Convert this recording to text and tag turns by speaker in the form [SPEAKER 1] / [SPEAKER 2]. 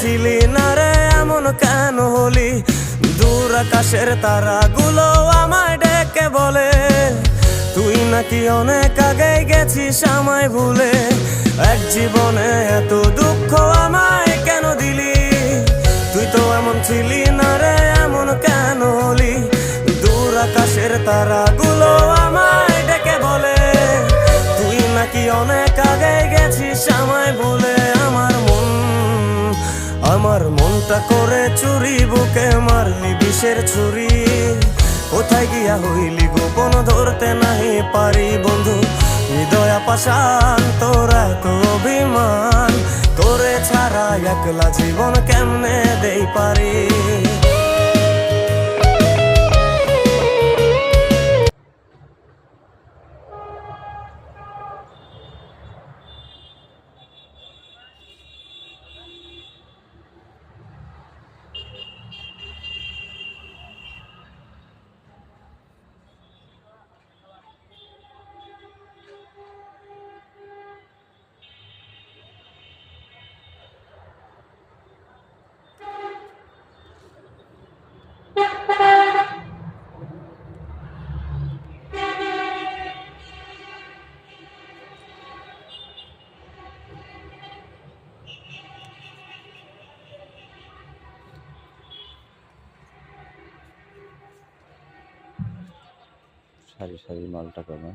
[SPEAKER 1] ছিলি না রে এমন কেন হলি, দূর আকাশের তারাগুলো আমায় ডেকে বলে তুই নাকি অনেক আগে গেছিস আমায় ভুলে। এক জীবনে এত দুঃখ আমায় কেন দিলি, তুই তো এমন ছিলি না রে এমন কেন হলি, দূর আকাশের তারাগুলো আমায় ডেকে বলে তুই নাকি অনেক আগে গেছিস আমায় ভুলে। আমার মনটা করে চুরি, বুকে মারলি বিষের ছুরি, কোথায় গিয়া হইলি গোপন ধরতে নাহি পারি বন্ধু। হৃদয় পাষাণ তোর এত অভিমান, তোরে ছাড়া একলা জীবন কেমনে দেই পারি।
[SPEAKER 2] সারি সারি মালটা কমে।